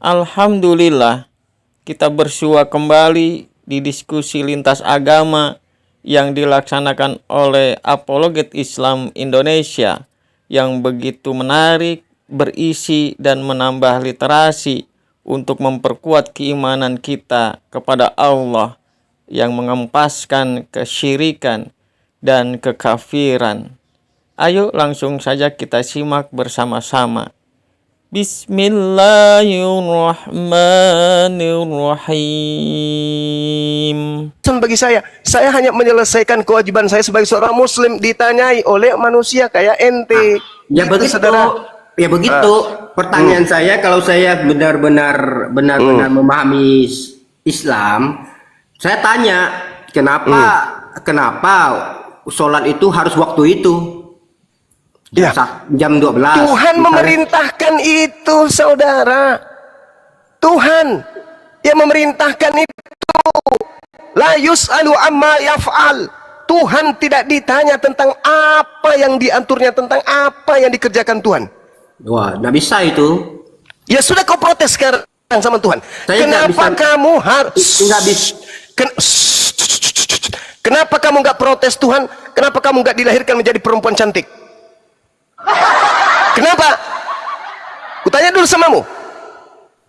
Alhamdulillah, kita bersua kembali di diskusi lintas agama yang dilaksanakan oleh Apologet Islam Indonesia yang begitu menarik, berisi, dan menambah literasi untuk memperkuat keimanan kita kepada Allah yang mengempaskan kesyirikan dan kekafiran. Ayo langsung saja kita simak bersama-sama. Bismillahirrahmanirrahim. Bagi saya hanya menyelesaikan kewajiban saya sebagai seorang muslim, ditanyai oleh manusia kayak ente. Ya Gitu, begitu, saudara. ya begitu. Pertanyaan saya, kalau saya benar-benar memahami Islam, saya tanya, kenapa sholat itu harus waktu itu? Ya. Jam 12. Tuhan memerintahkan itu, saudara. Tuhan yang memerintahkan itu. La yus'alu amma yaf'al. Tuhan tidak ditanya tentang apa yang diaturnya, tentang apa yang dikerjakan Tuhan. Wah, nggak bisa itu. Ya sudah, kau protes sekarang sama Tuhan. Saya Kenapa kamu harus nggak bisa? Kenapa kamu nggak protes Tuhan? Kenapa kamu nggak dilahirkan menjadi perempuan cantik? Kenapa? Kutanya dulu samamu.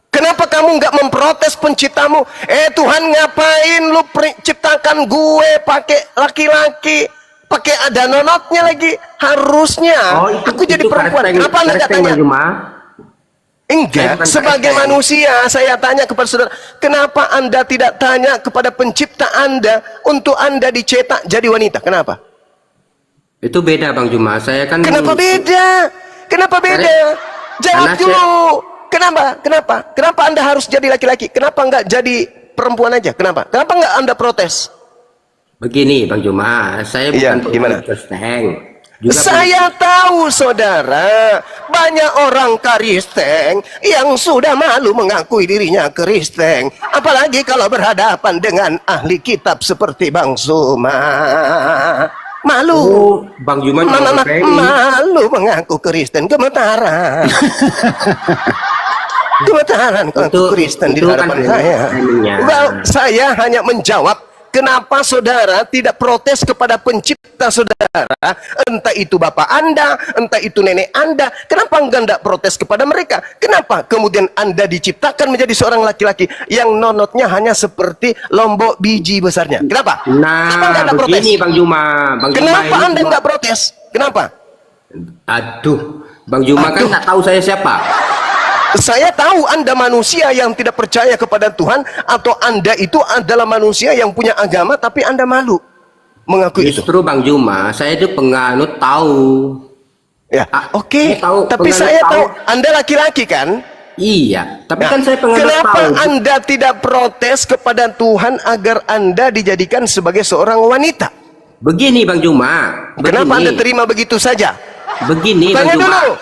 Kenapa kamu nggak memprotes penciptamu? Tuhan, ngapain lu ciptakan gue pakai laki-laki, pakai ada nonotnya lagi? Harusnya aku jadi perempuan. Kenapa anda nggak tanya? Enggak, sebagai manusia saya tanya kepada saudara, kenapa anda tidak tanya kepada pencipta anda untuk anda dicetak jadi wanita? Kenapa? Itu beda, Bang Juma. Saya kan. Kenapa beda? Kenapa beda? Jawab dulu. Kenapa anda harus jadi laki-laki? Kenapa enggak jadi perempuan aja? Kenapa enggak anda protes? Begini, Bang Juma, saya bukan gimana? Kristen. Saya tahu, saudara, banyak orang Kristen yang sudah malu mengakui dirinya Kristen, apalagi kalau berhadapan dengan ahli kitab seperti Bang Suma. Malu. Bang Juma malu mengaku Kristen, gemetaran. Gemetaran mengaku Kristen di hadapan saya. Saya hanya menjawab, kenapa saudara tidak protes kepada pencipta saudara? Entah itu bapak anda, entah itu nenek anda. Kenapa enggak protes kepada mereka? Kenapa kemudian anda diciptakan menjadi seorang laki-laki yang nonotnya hanya seperti lombok biji besarnya? Kenapa? Nah, begini Bang Juma. Kenapa anda enggak protes? Kenapa? Aduh, Bang Juma kan tak tahu saya siapa. Saya tahu anda manusia yang tidak percaya kepada Tuhan, atau anda itu adalah manusia yang punya agama tapi anda malu mengakui itu. Justru Bang Juma, saya itu penganut tahu. Ya, oke. Tapi saya tahu anda laki-laki kan? Iya, tapi kan saya penganut tahu. Kenapa anda tidak protes kepada Tuhan agar anda dijadikan sebagai seorang wanita? Begini Bang Juma. Kenapa anda terima begitu saja? Begini Bang Juma.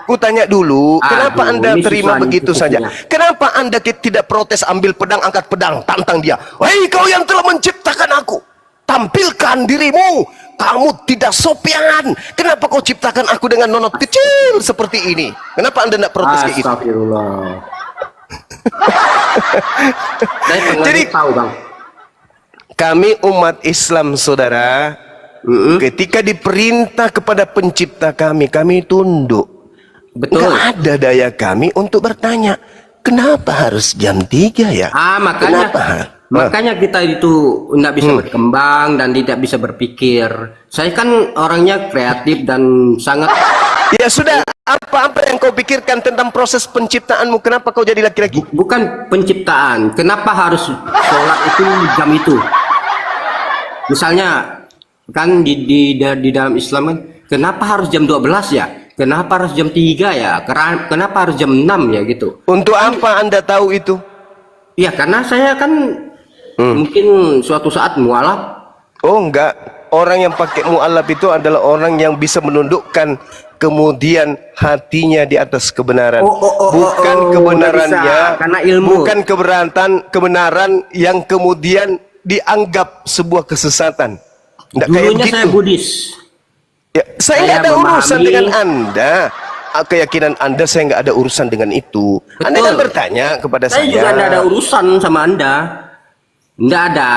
Ku tanya dulu, kenapa anda terima begitu saja? Kenapa anda tidak protes, ambil pedang, angkat pedang, tantang dia? Hei kau yang telah menciptakan aku, tampilkan dirimu. Kamu tidak sopian. Kenapa kau ciptakan aku dengan nonot kecil seperti ini? Kenapa anda tidak protes kayak gitu? Astagfirullah. Jadi tahu Bang, kami umat Islam, saudara, ketika diperintah kepada pencipta kami tunduk. Betul. Nggak ada daya kami untuk bertanya, kenapa harus jam 3 ya? Makanya kita itu tidak bisa berkembang dan tidak bisa berpikir. Saya kan orangnya kreatif dan sangat. Ya sudah, apa yang kau pikirkan tentang proses penciptaanmu? Kenapa kau jadi laki-laki? Bukan penciptaan. Kenapa harus sholat itu jam itu? Misalnya kan di dalam Islam kan, kenapa harus jam 12 ya? Kenapa harus jam 3 ya? Kenapa harus jam 6 ya gitu? Untuk apa anda tahu itu? Ya karena saya kan mungkin suatu saat mualaf. Oh enggak, orang yang pakai mualaf itu adalah orang yang bisa menundukkan kemudian hatinya di atas kebenaran. Bukan kebenarannya, karena ilmu. Bukan kebenaran yang kemudian dianggap sebuah kesesatan. Nggak Dulunya kayak gitu. saya Buddhis. Ya, saya nggak ada urusan dengan anda. keyakinan Anda, saya nggak ada urusan dengan itu. Betul. Anda kan bertanya kepada Saya juga tidak ada urusan sama Anda. Tidak ada.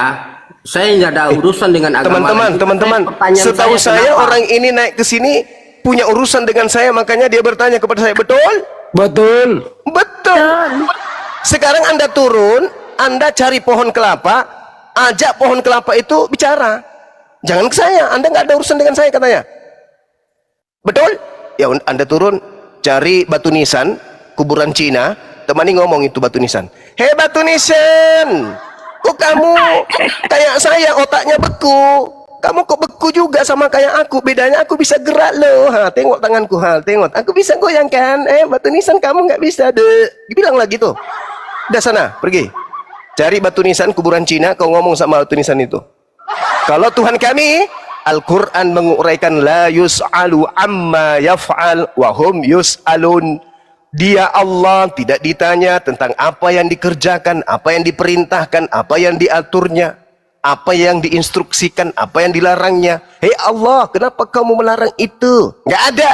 Saya tidak ada urusan dengan agama. Teman-teman, Pertanyaan setahu saya kenapa? orang ini naik ke sini punya urusan dengan saya, makanya dia bertanya kepada saya. Betul? Betul. Betul. Sekarang Anda turun, Anda cari pohon kelapa, ajak pohon kelapa itu bicara. Jangan ke saya, Anda nggak ada urusan dengan saya katanya. Betul? Ya, Anda turun, cari batu nisan, kuburan Cina, temani ngomong itu batu nisan. Hei batu nisan, kok kamu kayak saya otaknya beku? Kamu kok beku juga sama kayak aku? Bedanya aku bisa gerak loh. Ha, tengok tanganku, tengok. Aku bisa goyangkan. Batu nisan kamu nggak bisa deh. Dibilang lagi tuh. Udah sana, pergi. Cari batu nisan kuburan Cina, kau ngomong sama batu nisan itu. Kalau Tuhan kami, Al-Quran menguraikan la yus'alu amma yaf'al wa hum yus'alun. Dia Allah tidak ditanya tentang apa yang dikerjakan, apa yang diperintahkan, apa yang diaturnya, apa yang diinstruksikan, apa yang dilarangnya. Hei Allah, kenapa kamu melarang itu? Nggak ada.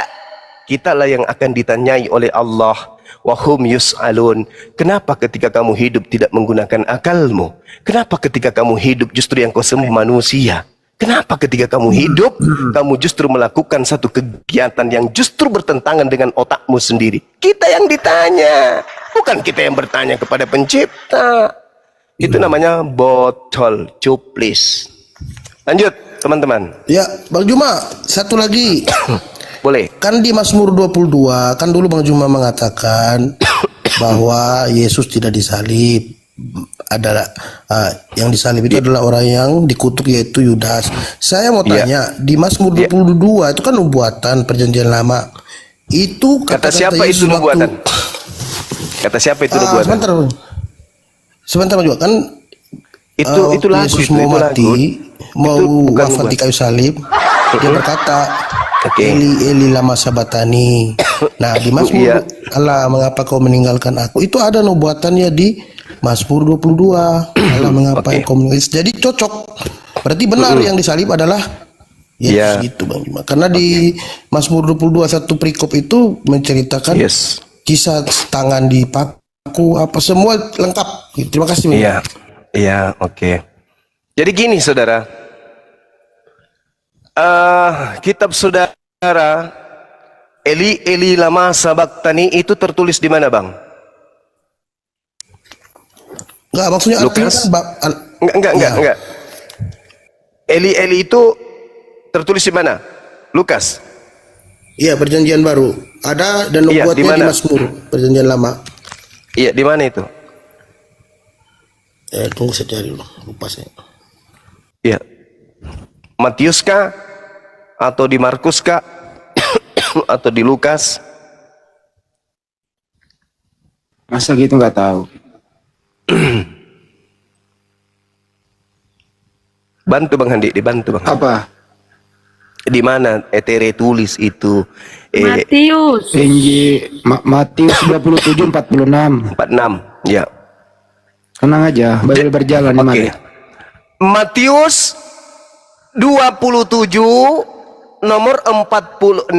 Kitalah yang akan ditanyai oleh Allah. Wahum yus'alun. Kenapa ketika kamu hidup tidak menggunakan akalmu? Kenapa ketika kamu hidup justru yang kau sembah manusia? Kenapa ketika kamu hidup, kamu justru melakukan satu kegiatan yang justru bertentangan dengan otakmu sendiri? Kita yang ditanya, bukan kita yang bertanya kepada pencipta. Itu namanya botol cuplis. Lanjut, teman-teman. Ya, Bang Juma, satu lagi. Boleh. Kan di Mazmur 22, kan dulu Bang Juma mengatakan bahwa Yesus tidak disalib. Adalah yang disalib itu adalah orang yang dikutuk, yaitu Yudas. Saya mau tanya, di Mazmur 22 itu kan nubuatan perjanjian lama. Itu kata siapa itu nubuatan? Kata siapa itu nubuatan? Sebentar Bang Juma, kan itu lagu, Yesus itu mau mati, mau bukan wafat di kayu salib, dia berkata, Okay. Eli Eli lama sabatani. Nah, di Mazmur Allah mengapa kau meninggalkan aku? Itu ada nubuatannya di Mazmur 22. Allah mengapa kau meninggalkan? Jadi cocok. Berarti benar yang disalib adalah Yesus gitu Bang Juma. Karena di Mazmur 22 satu perikop itu menceritakan kisah tangan di paku apa semua lengkap. Terima kasih. Iya, oke. Jadi gini saudara. Kitab saudara Eli Eli lama sabaktani itu tertulis di mana, Bang? Enggak, maksudnya Lukas? Enggak. Eli Eli itu tertulis di mana? Lukas. Iya, perjanjian baru. Ada dan nubuatnya di Mazmur perjanjian lama. Iya, di mana itu? Tunggu saya cari dulu, lupa saya. Iya. Matius kah? Atau di Markus kah? Atau di Lukas? Masa gitu nggak tahu? Bantu Bang Handi, dibantu Bang. Apa? Di mana Etere tulis itu? Matius. Matius 27:46. 46. Ya. Tenang aja, Bible berjalan di mana? Matius 27 nomor 46.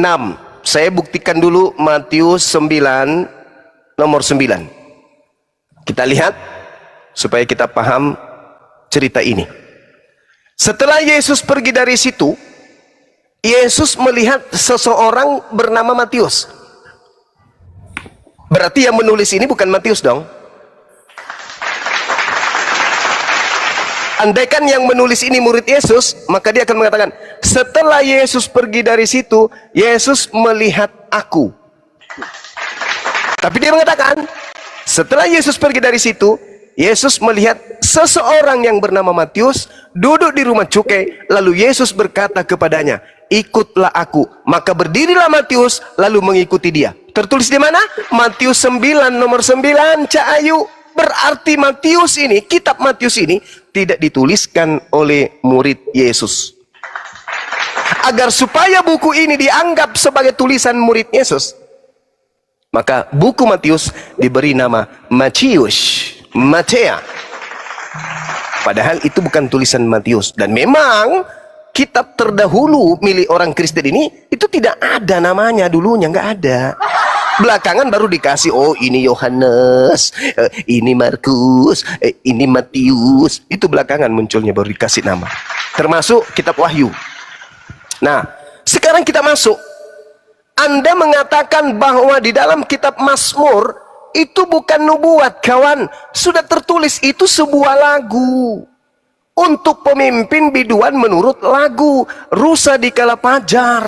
Saya buktikan dulu Matius 9 nomor 9. Kita lihat supaya kita paham cerita ini. Setelah Yesus pergi dari situ, Yesus melihat seseorang bernama Matius. Berarti yang menulis ini bukan Matius dong. Andaikan yang menulis ini murid Yesus, maka dia akan mengatakan, setelah Yesus pergi dari situ, Yesus melihat aku. Tapi dia mengatakan, setelah Yesus pergi dari situ, Yesus melihat seseorang yang bernama Matius duduk di rumah cukai. Lalu Yesus berkata kepadanya, ikutlah aku. Maka berdirilah Matius lalu mengikuti dia. Tertulis di mana? Matius 9 nomor 9, Cak Ayu. Berarti Matius ini, kitab Matius ini tidak dituliskan oleh murid Yesus. Agar supaya buku ini dianggap sebagai tulisan murid Yesus, maka buku Matius diberi nama Matius, Matea. Padahal itu bukan tulisan Matius. Dan memang kitab terdahulu milik orang Kristen ini itu tidak ada namanya dulunya, nggak ada. Belakangan baru dikasih, oh ini Yohanes, ini Markus, ini Matius. Itu belakangan munculnya baru dikasih nama. Termasuk kitab Wahyu. Nah, sekarang kita masuk. Anda mengatakan bahwa di dalam kitab Mazmur itu bukan nubuat, kawan. Sudah tertulis itu sebuah lagu. Untuk pemimpin biduan menurut lagu. Rusa dikala pajar.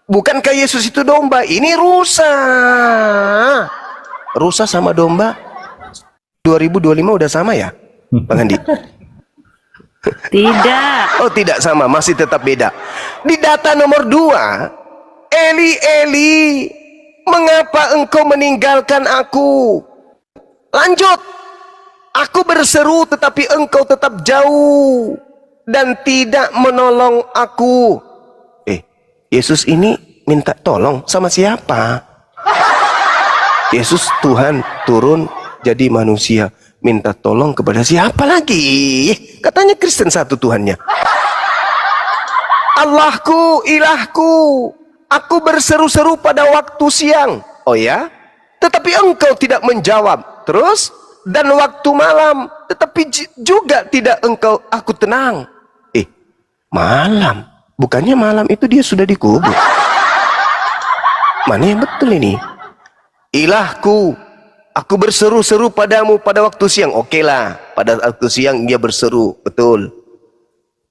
Bukankah Yesus itu domba? Ini rusa. Rusa sama domba 2025 udah sama ya, Bang Andi? Tidak. Oh, tidak sama, masih tetap beda. Di data nomor 2, Eli, Eli, mengapa engkau meninggalkan aku? Lanjut. Aku berseru tetapi engkau tetap jauh dan tidak menolong aku. Yesus ini minta tolong sama siapa? Yesus Tuhan turun jadi manusia, minta tolong kepada siapa lagi? Katanya Kristen satu Tuhannya. Allahku, ilahku, aku berseru-seru pada waktu siang. Oh ya? Tetapi engkau tidak menjawab. Terus? Dan waktu malam, tetapi juga tidak engkau aku tenang. Malam. Bukannya malam itu dia sudah dikubur. Mana yang betul ini? Ilahku, aku berseru-seru padamu pada waktu siang. Oke lah, pada waktu siang dia berseru, betul.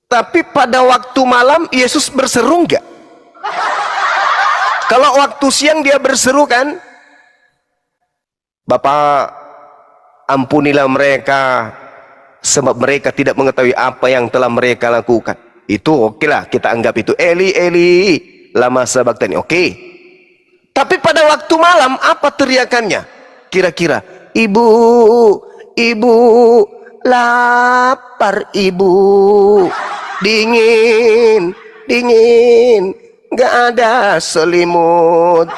Tapi pada waktu malam Yesus berseru enggak? Kalau waktu siang dia berseru kan, Bapa, ampunilah mereka, sebab mereka tidak mengetahui apa yang telah mereka lakukan. Itu oke lah, kita anggap itu Eli, Eli, lama sabachthani. Oke. Tapi pada waktu malam apa teriakannya? Kira-kira, ibu, ibu, lapar ibu, dingin, dingin, gak ada selimut.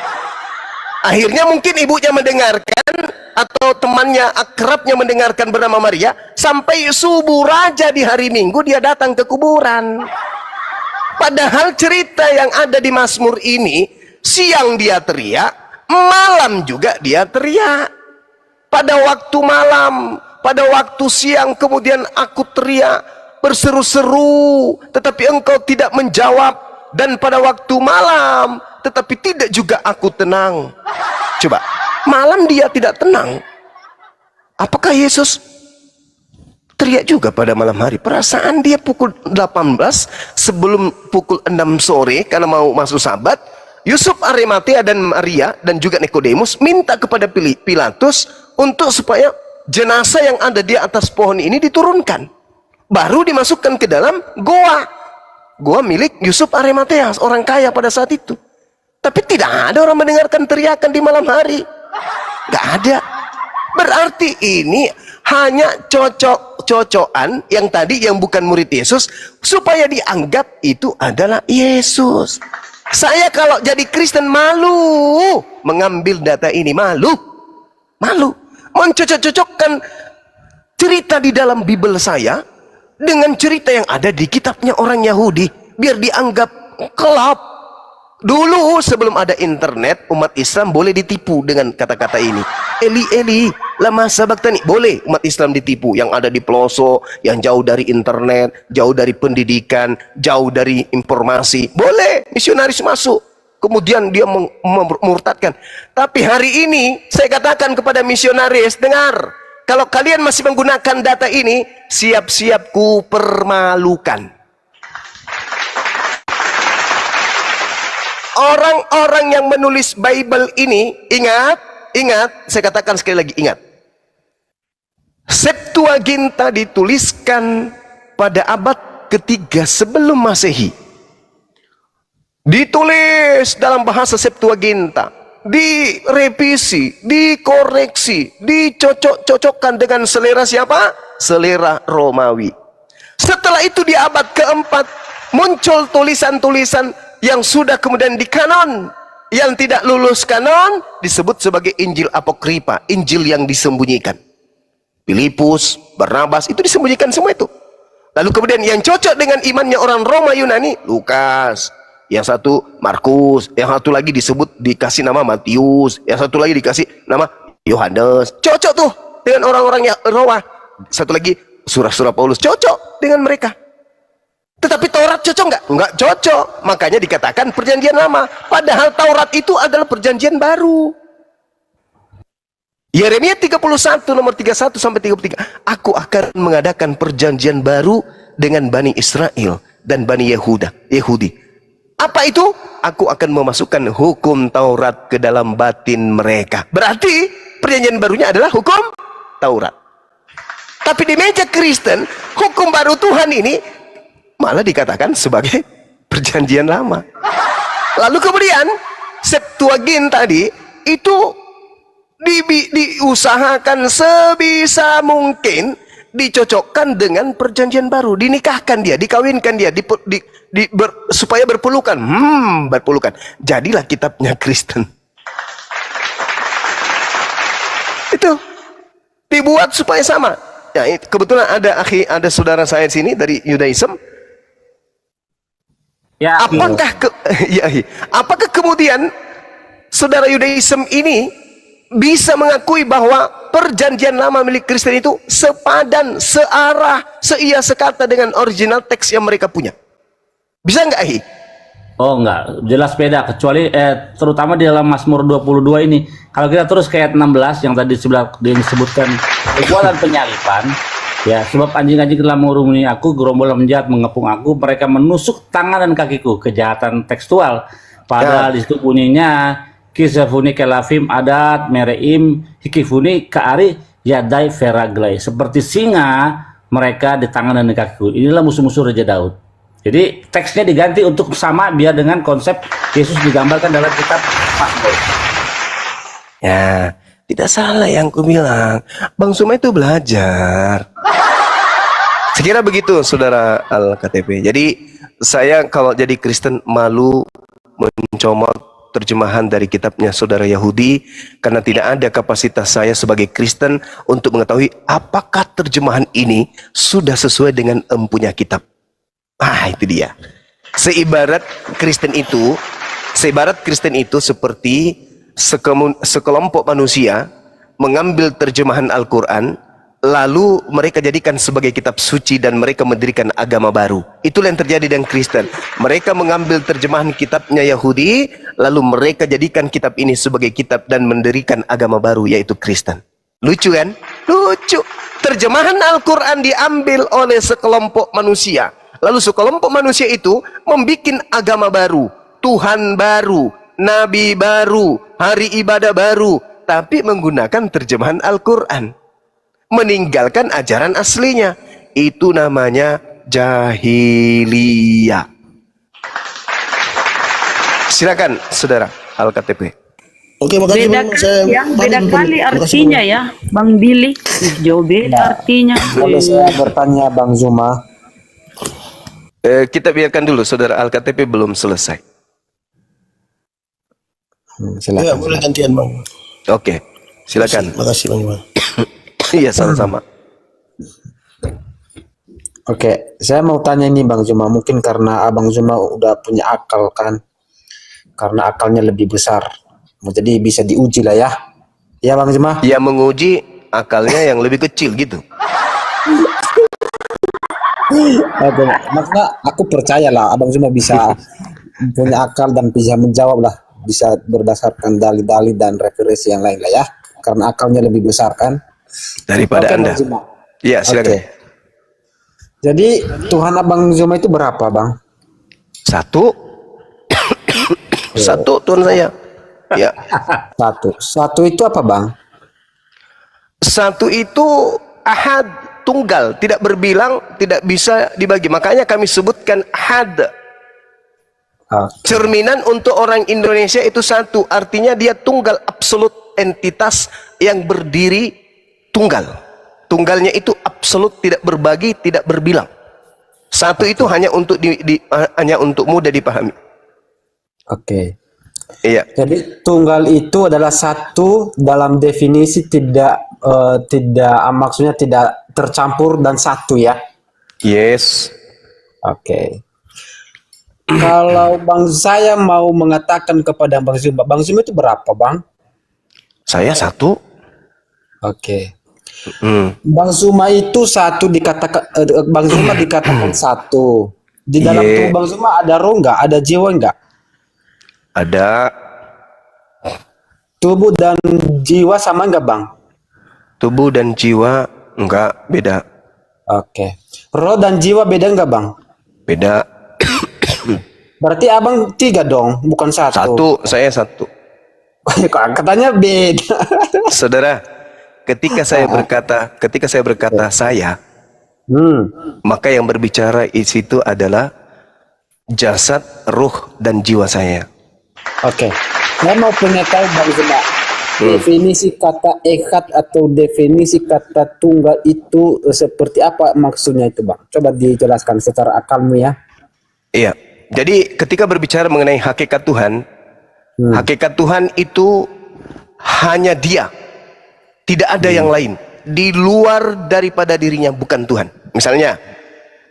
Akhirnya mungkin ibunya mendengarkan, atau temannya akrabnya mendengarkan bernama Maria, sampai subuh raja di hari Minggu dia datang ke kuburan. Padahal cerita yang ada di Mazmur ini, siang dia teriak, malam juga dia teriak. Pada waktu malam, pada waktu siang kemudian aku teriak, berseru-seru, tetapi engkau tidak menjawab. Dan pada waktu malam, tetapi tidak juga aku tenang. Coba, malam dia tidak tenang. Apakah Yesus teriak juga pada malam hari? Perasaan dia pukul 18 sebelum pukul 6 sore karena mau masuk sabat, Yusuf Arimatea dan Maria dan juga Nikodemus minta kepada Pilatus untuk supaya jenazah yang ada di atas pohon ini diturunkan. Baru dimasukkan ke dalam goa milik Yusuf Arimatea, orang kaya pada saat itu. Tapi tidak ada orang mendengarkan teriakan di malam hari. Gak ada. Berarti ini hanya cocok-cocokan yang tadi yang bukan murid Yesus supaya dianggap itu adalah Yesus. Saya kalau jadi Kristen malu mengambil data ini, malu mencocok-cocokkan cerita di dalam Bible saya dengan cerita yang ada di kitabnya orang Yahudi biar dianggap kelap. Dulu sebelum ada internet, umat Islam boleh ditipu dengan kata-kata ini. Eli, Eli, lama sabachthani. Boleh umat Islam ditipu yang ada di pelosok, yang jauh dari internet, jauh dari pendidikan, jauh dari informasi. Boleh misionaris masuk. Kemudian dia memurtadkan. Tapi hari ini saya katakan kepada misionaris, dengar, kalau kalian masih menggunakan data ini, siap-siap ku permalukan. Orang-orang yang menulis Bible ini, ingat, saya katakan sekali lagi, ingat. Septuaginta dituliskan pada abad ketiga sebelum Masehi. Ditulis dalam bahasa Septuaginta, direvisi, dikoreksi, dicocok-cocokkan dengan selera siapa? Selera Romawi. Setelah itu di abad keempat muncul tulisan-tulisan yang sudah kemudian dikanon. Yang tidak lulus kanon disebut sebagai Injil Apokripa, Injil yang disembunyikan. Filipus, Barnabas, itu disembunyikan semua itu. Lalu kemudian yang cocok dengan imannya orang Roma Yunani, Lukas. Yang satu Markus, yang satu lagi dikasih nama Matius, yang satu lagi dikasih nama Yohanes. Cocok tuh dengan orang-orang Roma. Satu lagi surah-surah Paulus, cocok dengan mereka. Tetapi Taurat cocok nggak? Nggak cocok. Makanya dikatakan perjanjian lama. Padahal Taurat itu adalah perjanjian baru. Yeremia 31 nomor 31 sampai 33. Aku akan mengadakan perjanjian baru dengan Bani Israel dan Bani Yahudi. Apa itu? Aku akan memasukkan hukum Taurat ke dalam batin mereka. Berarti perjanjian barunya adalah hukum Taurat. Tapi di meja Kristen, hukum baru Tuhan ini malah dikatakan sebagai perjanjian lama. Lalu kemudian Septuagint tadi itu diusahakan sebisa mungkin dicocokkan dengan perjanjian baru, dinikahkan dia, dikawinkan dia, supaya berpelukan. Berpelukan. Jadilah kitabnya Kristen. Itu dibuat supaya sama. Ya, kebetulan ada saudara saya di sini dari Yudaism. Ya. Apakah kemudian saudara Yudaism ini bisa mengakui bahwa perjanjian lama milik Kristen itu sepadan, searah, seia sekata dengan original teks yang mereka punya? Bisa nggak, Ahi? Oh enggak, jelas beda, kecuali terutama di dalam Mazmur 22 ini. Kalau kita terus ke ayat 16 yang tadi disebutkan kekuatan penyalipan, ya, sebab anjing-anjing telah mengurungi aku, gerombolan penjahat mengepung aku, mereka menusuk tangan dan kakiku. Kejahatan tekstual. Padahal di situ bunyinya Kisafuni kelafim adat mereim hikifuni kaari yadai veraglai. Seperti singa mereka di tangan dan di kakiku. Inilah musuh-musuh Raja Daud. Jadi teksnya diganti untuk sama biar dengan konsep Yesus digambarkan dalam kitab Mazmur. Ya, tidak salah yang ku bilang. Bang Suma itu belajar. Sekira begitu, saudara Al-KTP. Jadi saya kalau jadi Kristen malu mencomot terjemahan dari kitabnya saudara Yahudi, karena tidak ada kapasitas saya sebagai Kristen untuk mengetahui apakah terjemahan ini sudah sesuai dengan empunya kitab. Itu dia. Seibarat Kristen itu seperti sekelompok manusia mengambil terjemahan Al-Quran, lalu mereka jadikan sebagai kitab suci dan mereka mendirikan agama baru. Itulah yang terjadi dengan Kristen. Mereka mengambil terjemahan kitabnya Yahudi, lalu mereka jadikan kitab ini sebagai kitab dan mendirikan agama baru, yaitu Kristen. Lucu kan? Lucu. Terjemahan Al-Quran diambil oleh sekelompok manusia, lalu sekelompok manusia itu membuat agama baru, Tuhan baru, Nabi baru, hari ibadah baru, tapi menggunakan terjemahan Al-Quran, meninggalkan ajaran aslinya. Itu namanya jahiliyah. Silakan saudara Al-KTP. Oke, makasih Beda Bang. beda kali artinya ya, Bang Billy. Jauh beda artinya. Boleh saya bertanya Bang Zuma? Kita biarkan dulu saudara Al-KTP belum selesai. Silakan. Ya, boleh gantian Bang. Oke, silakan. Makasih Bang Iwan. Iya, sama-sama. Oke, saya mau tanya ini Bang Zuma, mungkin karena Abang Zuma udah punya akal kan, karena akalnya lebih besar, jadi bisa diuji lah ya. Ya Bang Zuma? Yang menguji akalnya yang lebih kecil gitu. Maksudnya aku percaya lah Abang Zuma bisa punya akal dan bisa menjawab lah, bisa berdasarkan dalil-dalil dan referensi yang lain lah ya, karena akalnya lebih besar kan Daripada Oke, Anda. Bang Zuma. Iya, silakan. Oke. Jadi Tuhan Abang Zuma itu berapa Bang? Satu. Satu Tuhan saya. Ya. Satu itu apa Bang? Satu itu ahad, tunggal, tidak berbilang, tidak bisa dibagi. Makanya kami sebutkan ahad. Cerminan untuk orang Indonesia itu satu, artinya dia tunggal, absolut, entitas yang berdiri tunggal. Tunggalnya itu absolut, tidak berbagi, tidak berbilang. Satu itu hanya untuk hanya untuk mudah dipahami. Oke. Iya. Jadi tunggal itu adalah satu dalam definisi tidak maksudnya tidak tercampur dan satu ya. Yes. Oke. Kalau saya mau mengatakan kepada Bang Zuma itu berapa, Bang? Saya satu. Oke. Bang Zuma itu satu dikatakan, Bang Zuma dikatakan satu. Di dalam tubuh Bang Zuma ada roh nggak? Ada jiwa nggak? Ada. Tubuh dan jiwa sama nggak, Bang? Tubuh dan jiwa enggak, beda. Oke. Roh dan jiwa beda nggak, Bang? Beda. Berarti abang 3 dong, bukan satu. Satu, saya satu. Katanya beda. Saudara, ketika saya berkata saya, maka yang berbicara di situ adalah jasad, ruh, dan jiwa saya. Oke. Saya mau punya tahu Bang Zuma, definisi kata echad atau definisi kata tunggal itu seperti apa maksudnya itu, Bang? Coba dijelaskan secara akalmu ya. Iya. Jadi ketika berbicara mengenai hakikat Tuhan itu hanya Dia. Tidak ada yang lain. Di luar daripada dirinya bukan Tuhan. Misalnya,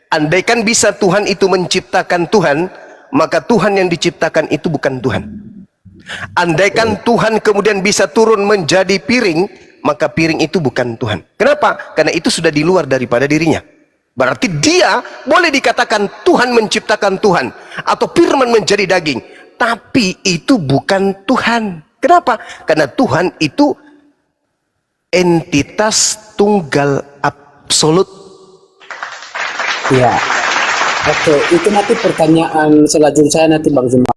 andaikan bisa Tuhan itu menciptakan Tuhan, maka Tuhan yang diciptakan itu bukan Tuhan. Andaikan Tuhan kemudian bisa turun menjadi piring, maka piring itu bukan Tuhan. Kenapa? Karena itu sudah di luar daripada dirinya. Berarti dia boleh dikatakan Tuhan menciptakan Tuhan, atau firman menjadi daging, tapi itu bukan Tuhan. Kenapa? Karena Tuhan itu entitas tunggal absolut. Iya. Oke, itu nanti pertanyaan selanjutnya saya nanti Bang Zuma.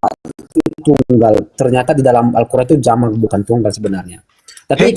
Itu tunggal. Ternyata di dalam Al-Quran itu jamak bukan tunggal sebenarnya. Tapi